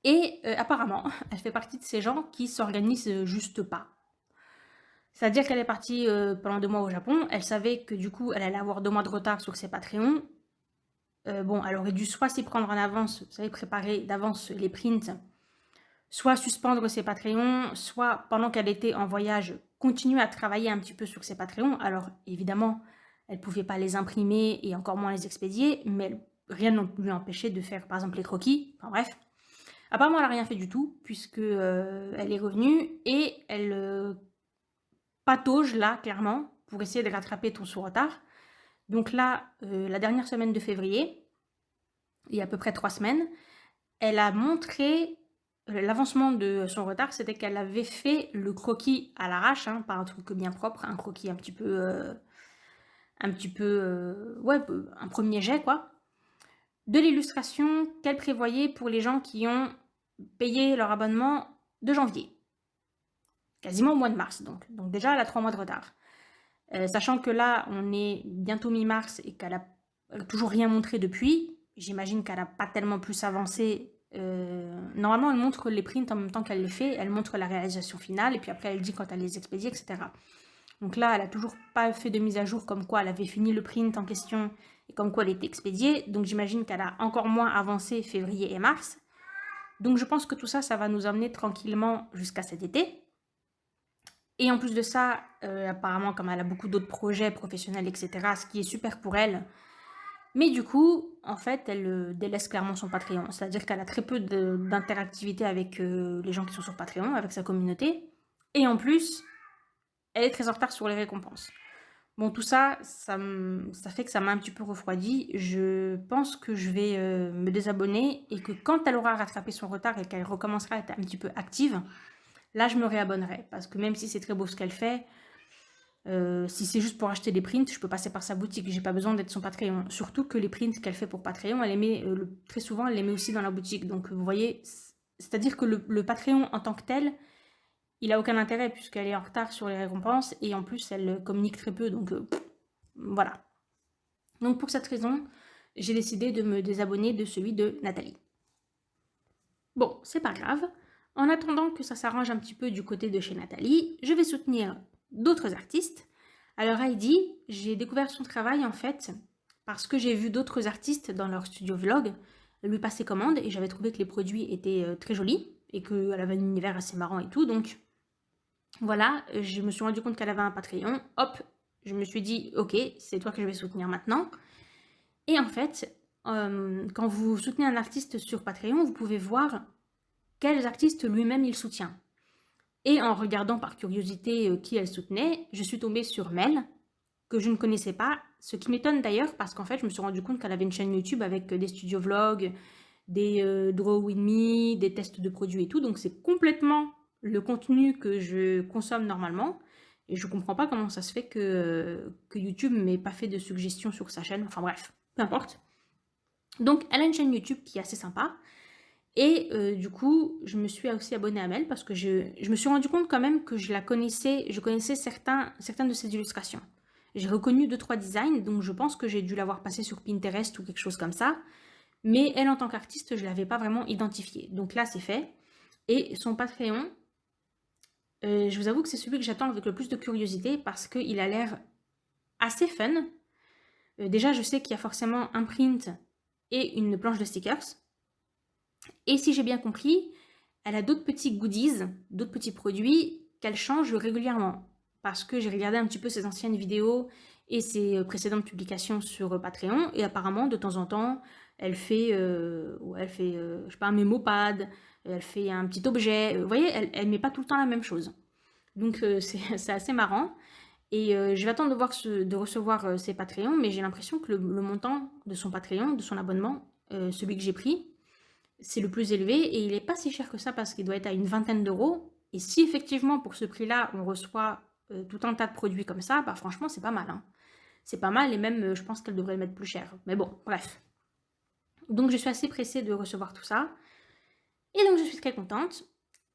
Et apparemment, elle fait partie de ces gens qui s'organisent juste pas. C'est-à-dire qu'elle est partie pendant 2 mois au Japon. Elle savait que du coup, elle allait avoir 2 mois de retard sur ses Patreons. Bon, elle aurait dû soit s'y prendre en avance, vous savez, préparer d'avance les prints, soit suspendre ses Patreons, soit pendant qu'elle était en voyage, continuer à travailler un petit peu sur ses Patreons. Alors évidemment, elle ne pouvait pas les imprimer et encore moins les expédier, mais rien ne lui empêchait de faire par exemple les croquis. Enfin bref. Apparemment, elle n'a rien fait du tout, puisque elle est revenue et elle patauge là, clairement, pour essayer de rattraper tout son retard. Donc là, la dernière semaine de février, il y a à peu près 3 semaines, elle a montré l'avancement de son retard, c'était qu'elle avait fait le croquis à l'arrache, hein, pas un truc bien propre, un croquis un petit peu, ouais, un premier jet quoi, de l'illustration qu'elle prévoyait pour les gens qui ont payé leur abonnement de janvier, quasiment au mois de mars donc déjà elle a 3 mois de retard. Sachant que là on est bientôt mi-mars et qu'elle a toujours rien montré depuis, j'imagine qu'elle n'a pas tellement plus avancé. Normalement, elle montre les prints en même temps qu'elle les fait, elle montre la réalisation finale et puis après elle dit quand elle les expédie, etc. Donc là, elle n'a toujours pas fait de mise à jour comme quoi elle avait fini le print en question et comme quoi elle était expédiée. Donc j'imagine qu'elle a encore moins avancé février et mars. Donc je pense que tout ça, ça va nous amener tranquillement jusqu'à cet été. Et en plus de ça, apparemment, comme elle a beaucoup d'autres projets professionnels, etc., ce qui est super pour elle, Mais du coup, en fait, elle délaisse clairement son Patreon. C'est-à-dire qu'elle a très peu d'interactivité avec les gens qui sont sur Patreon, avec sa communauté. Et en plus, elle est très en retard sur les récompenses. Bon, tout ça, ça fait que ça m'a un petit peu refroidi. Je pense que je vais me désabonner et que quand elle aura rattrapé son retard et qu'elle recommencera à être un petit peu active, là, je me réabonnerai. Parce que même si c'est très beau ce qu'elle fait, si c'est juste pour acheter des prints, je peux passer par sa boutique. J'ai pas besoin d'être son Patreon. Surtout que les prints qu'elle fait pour Patreon, elle les met, très souvent, elle les met aussi dans la boutique. Donc, vous voyez, c'est-à-dire que le Patreon en tant que tel, il a aucun intérêt puisqu'elle est en retard sur les récompenses et en plus, elle communique très peu. Donc, voilà. Donc, pour cette raison, j'ai décidé de me désabonner de celui de Nathalie. Bon, c'est pas grave. En attendant que ça s'arrange un petit peu du côté de chez Nathalie, je vais soutenir d'autres artistes. Alors Heidi, j'ai découvert son travail en fait parce que j'ai vu d'autres artistes dans leur studio vlog lui passer commande et j'avais trouvé que les produits étaient très jolis et qu'elle avait un univers assez marrant et tout. Donc voilà, je me suis rendu compte qu'elle avait un Patreon. Hop, je me suis dit ok, c'est toi que je vais soutenir maintenant. Et en fait, quand vous soutenez un artiste sur Patreon, vous pouvez voir quels artistes lui-même il soutient. Et en regardant par curiosité qui elle soutenait, je suis tombée sur Mel, que je ne connaissais pas, ce qui m'étonne d'ailleurs parce qu'en fait je me suis rendu compte qu'elle avait une chaîne YouTube avec des studio vlogs, des Draw With Me, des tests de produits et tout, donc c'est complètement le contenu que je consomme normalement, et je comprends pas comment ça se fait que YouTube m'ait pas fait de suggestions sur sa chaîne, enfin bref, peu importe. Donc elle a une chaîne YouTube qui est assez sympa, et du coup, je me suis aussi abonnée à Mel parce que je me suis rendu compte quand même que je connaissais certaines de ses illustrations. J'ai reconnu 2-3 designs, donc je pense que j'ai dû l'avoir passé sur Pinterest ou quelque chose comme ça. Mais elle, en tant qu'artiste, je ne l'avais pas vraiment identifiée. Donc là, c'est fait. Et son Patreon, je vous avoue que c'est celui que j'attends avec le plus de curiosité parce qu'il a l'air assez fun. Déjà, je sais qu'il y a forcément un print et une planche de stickers. Et si j'ai bien compris, elle a d'autres petits goodies, d'autres petits produits qu'elle change régulièrement. Parce que j'ai regardé un petit peu ses anciennes vidéos et ses précédentes publications sur Patreon. Et apparemment, de temps en temps, elle fait, je sais pas, un mémopad, elle fait un petit objet. Vous voyez, elle met pas tout le temps la même chose. Donc c'est assez marrant. Et je vais attendre de recevoir ses Patreons, mais j'ai l'impression que le montant de son Patreon, de son abonnement, celui que j'ai pris, c'est le plus élevé et il n'est pas si cher que ça parce qu'il doit être à une vingtaine d'euros. Et si effectivement pour ce prix-là, on reçoit tout un tas de produits comme ça, bah franchement c'est pas mal. Hein. C'est pas mal et même je pense qu'elle devrait le mettre plus cher. Mais bon, bref. Donc je suis assez pressée de recevoir tout ça. Et donc je suis très contente.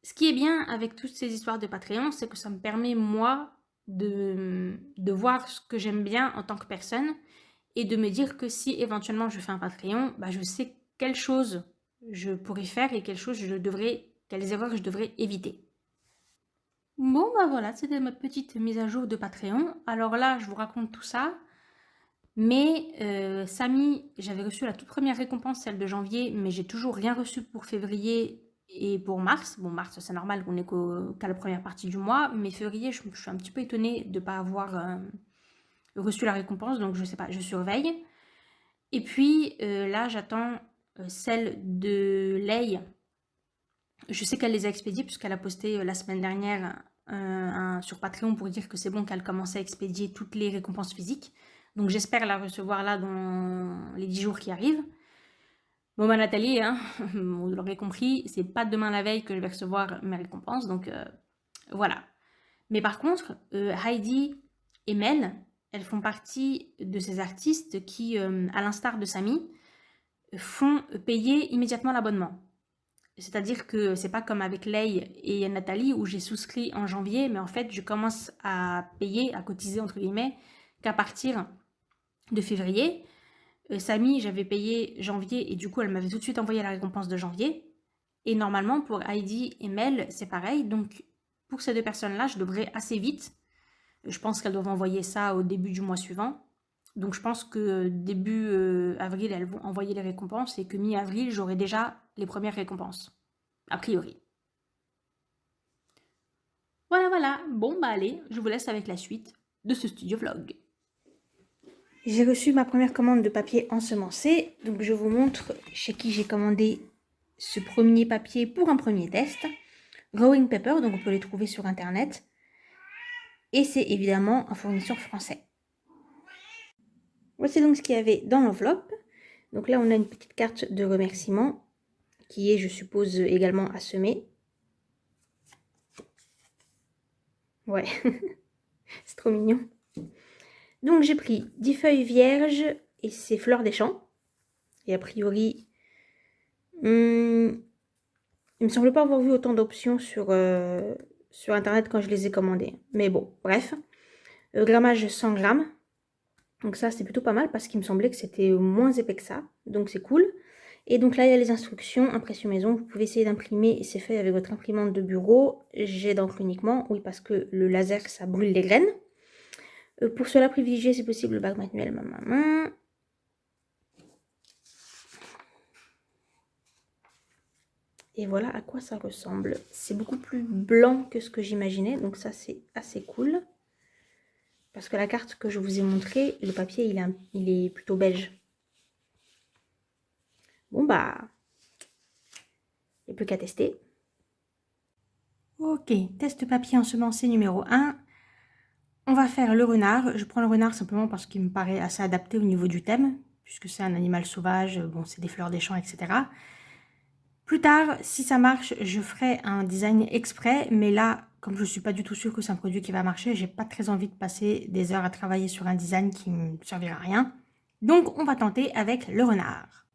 Ce qui est bien avec toutes ces histoires de Patreon, c'est que ça me permet moi de voir ce que j'aime bien en tant que personne et de me dire que si éventuellement je fais un Patreon, bah je sais quelle chose je pourrais faire et quelles erreurs je devrais éviter. Bon bah voilà, c'était ma petite mise à jour de Patreon. Alors là, je vous raconte tout ça. Mais Samy, j'avais reçu la toute première récompense, celle de janvier, mais j'ai toujours rien reçu pour février et pour mars. Bon, mars, c'est normal, on n'est qu'à la première partie du mois, mais février, je suis un petit peu étonnée de ne pas avoir reçu la récompense, donc je sais pas, je surveille. Et puis là, j'attends celle de Lei. Je sais qu'elle les a expédiées puisqu'elle a posté la semaine dernière sur Patreon pour dire que c'est bon qu'elle commençait à expédier toutes les récompenses physiques. Donc j'espère la recevoir là dans les 10 jours qui arrivent. Bon bah Nathalie, hein, vous l'aurez compris, c'est pas demain la veille que je vais recevoir mes récompenses, donc voilà. Mais par contre, Heidi et Mel, elles font partie de ces artistes qui, à l'instar de Samy, font payer immédiatement l'abonnement. C'est-à-dire que c'est pas comme avec Lei et Nathalie où j'ai souscrit en janvier, mais en fait je commence à payer, à cotiser entre guillemets, qu'à partir de février. Samy, j'avais payé janvier et du coup elle m'avait tout de suite envoyé la récompense de janvier. Et normalement pour Heidi et Mel, c'est pareil. Donc pour ces deux personnes-là, je devrais assez vite. Je pense qu'elles doivent envoyer ça au début du mois suivant. Donc je pense que début avril, elles vont envoyer les récompenses et que mi-avril, j'aurai déjà les premières récompenses. A priori. Voilà, voilà. Bon, bah allez, je vous laisse avec la suite de ce studio vlog. J'ai reçu ma première commande de papier ensemencé, donc je vous montre chez qui j'ai commandé ce premier papier pour un premier test. Growing Paper, donc on peut les trouver sur internet. Et c'est évidemment un fournisseur français. Voici donc ce qu'il y avait dans l'enveloppe. Donc là on a une petite carte de remerciement qui est, je suppose, également à semer. Ouais, c'est trop mignon. Donc j'ai pris 10 feuilles vierges et c'est fleurs des champs. Et a priori, il me semble pas avoir vu autant d'options sur internet quand je les ai commandées. Mais bon, bref. Grammage 100 grammes. Donc ça c'est plutôt pas mal parce qu'il me semblait que c'était moins épais que ça. Donc c'est cool. Et donc là il y a les instructions, impression maison. Vous pouvez essayer d'imprimer ces feuilles avec votre imprimante de bureau. Jet d'encre uniquement, oui parce que le laser ça brûle les graines. Pour cela, privilégier si possible le bac manuel main. Et voilà à quoi ça ressemble. C'est beaucoup plus blanc que ce que j'imaginais, donc ça c'est assez cool. Parce que la carte que je vous ai montrée, le papier il est plutôt beige. Bon bah, il n'y a plus qu'à tester. Ok, test papier ensemencé numéro 1. On va faire le renard. Je prends le renard simplement parce qu'il me paraît assez adapté au niveau du thème, puisque c'est un animal sauvage, bon, c'est des fleurs des champs, etc. Plus tard, si ça marche, je ferai un design exprès, mais là, comme je ne suis pas du tout sûre que c'est un produit qui va marcher, j'ai pas très envie de passer des heures à travailler sur un design qui ne me servira à rien. Donc, on va tenter avec le renard.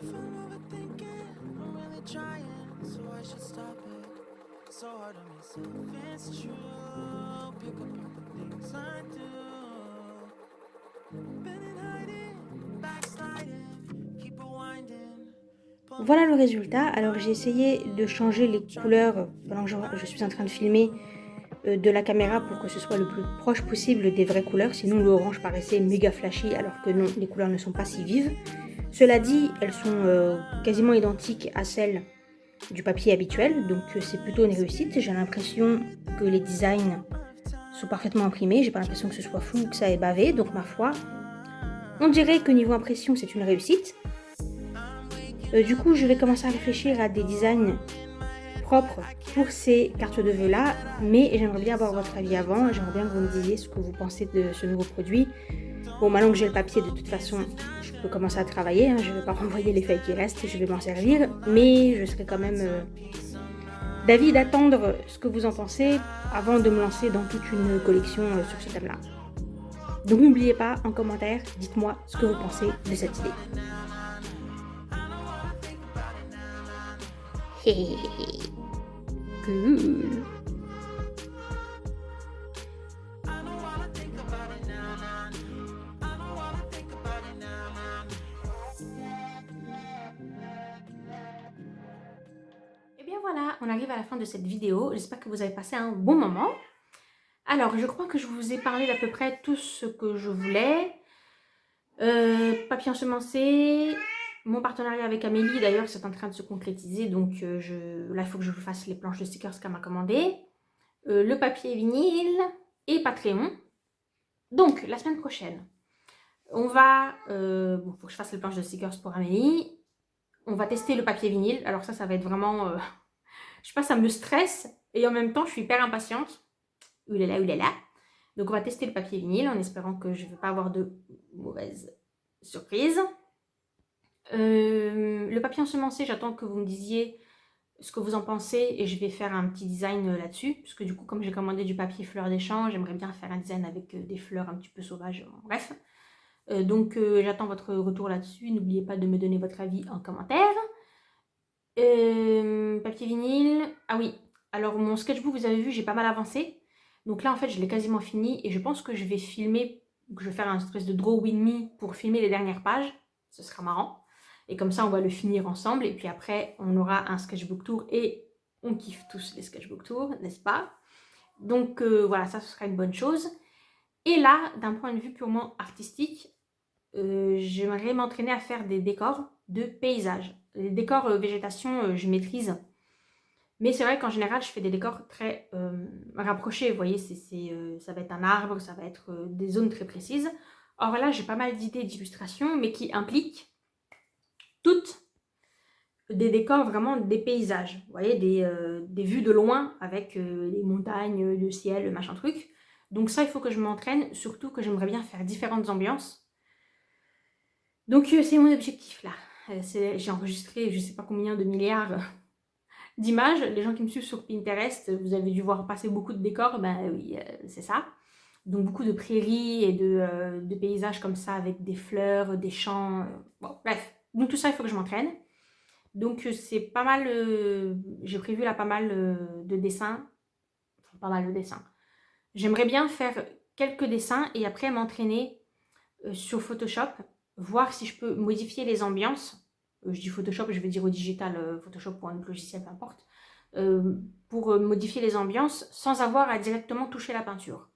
If I'm overthinking, I'm really trying, so I should stop it. So hard on myself, it's true. Pick apart the things I do. Been in hiding, backsliding, keep rewinding. Voilà le résultat. Alors j'ai essayé de changer les couleurs pendant que je suis en train de filmer de la caméra pour que ce soit le plus proche possible des vraies couleurs. Sinon l'orange paraissait méga flashy alors que non, les couleurs ne sont pas si vives. Cela dit, elles sont quasiment identiques à celles du papier habituel, donc c'est plutôt une réussite. J'ai l'impression que les designs sont parfaitement imprimés, j'ai pas l'impression que ce soit flou ou que ça ait bavé, donc ma foi, on dirait que niveau impression c'est une réussite. Du coup, je vais commencer à réfléchir à des designs propres pour ces cartes de vœux là, mais j'aimerais bien avoir votre avis avant, j'aimerais bien que vous me disiez ce que vous pensez de ce nouveau produit. Bon, maintenant que j'ai le papier, de toute façon, je peux commencer à travailler. Hein. Je ne vais pas renvoyer les feuilles qui restent, je vais m'en servir. Mais je serai quand même d'avis d'attendre ce que vous en pensez avant de me lancer dans toute une collection sur ce thème-là. Donc n'oubliez pas, en commentaire, dites-moi ce que vous pensez de cette idée. Cool. Et bien voilà, on arrive à la fin de cette vidéo. J'espère que vous avez passé un bon moment. Alors, je crois que je vous ai parlé d'à peu près tout ce que je voulais. Papier ensemencé, mon partenariat avec Amélie, d'ailleurs, c'est en train de se concrétiser. Donc là, il faut que je vous fasse les planches de stickers qu'elle m'a commandées. Le papier vinyle et Patreon. Donc, la semaine prochaine, on va... bon, il faut que je fasse les planches de stickers pour Amélie. On va tester le papier vinyle. Alors ça va être vraiment... je sais pas, ça me stresse. Et en même temps, je suis hyper impatiente. Oulala, oulala. Donc on va tester le papier vinyle en espérant que je ne vais pas avoir de mauvaises surprises. Le papier ensemencé, j'attends que vous me disiez ce que vous en pensez et je vais faire un petit design là-dessus. Parce que du coup, comme j'ai commandé du papier fleurs des champs, j'aimerais bien faire un design avec des fleurs un petit peu sauvages. Bref. Donc j'attends votre retour là-dessus. N'oubliez pas de me donner votre avis en commentaire. Papier vinyle. Ah oui, alors mon sketchbook, vous avez vu, j'ai pas mal avancé. Donc là, en fait, je l'ai quasiment fini et je pense que je vais filmer, que je vais faire un espèce de draw with me pour filmer les dernières pages. Ce sera marrant. Et comme ça, on va le finir ensemble. Et puis après, on aura un sketchbook tour et on kiffe tous les sketchbook tours, n'est-ce pas? Donc voilà, ça, ce sera une bonne chose. Et là, d'un point de vue purement artistique, j'aimerais m'entraîner à faire des décors. de paysage. Les décors végétation, je maîtrise. Mais c'est vrai qu'en général, je fais des décors très rapprochés. Vous voyez, ça va être un arbre, ça va être des zones très précises. Or là, j'ai pas mal d'idées d'illustration, mais qui impliquent toutes des décors, vraiment des paysages. Vous voyez, des vues de loin avec les montagnes, le ciel, le machin truc. Donc ça, il faut que je m'entraîne, surtout que j'aimerais bien faire différentes ambiances. Donc c'est mon objectif là. J'ai enregistré je sais pas combien de milliards d'images. Les gens qui me suivent sur Pinterest, vous avez dû voir passer beaucoup de décors, ben oui, c'est ça. Donc beaucoup de prairies et de paysages comme ça avec des fleurs, des champs. Bon, bref. Donc tout ça, il faut que je m'entraîne. Donc c'est pas mal, j'ai prévu là pas mal de dessins. Enfin, pas mal de dessins. J'aimerais bien faire quelques dessins et après m'entraîner sur Photoshop, voir si je peux modifier les ambiances. Je dis Photoshop, je vais dire au digital, Photoshop ou un autre logiciel, peu importe. Pour modifier les ambiances sans avoir à directement toucher la peinture.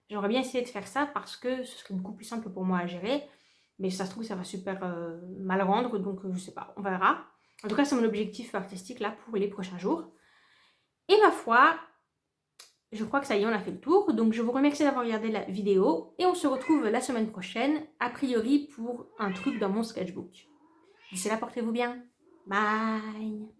J'aimerais bien essayer de faire ça parce que ce serait beaucoup plus simple pour moi à gérer. Mais ça se trouve, ça va super mal rendre, donc je sais pas, on verra. En tout cas, c'est mon objectif artistique là pour les prochains jours. Et ma foi, je crois que ça y est, on a fait le tour. Donc je vous remercie d'avoir regardé la vidéo et on se retrouve la semaine prochaine, a priori pour un truc dans mon sketchbook. D'ici là, portez-vous bien. Bye!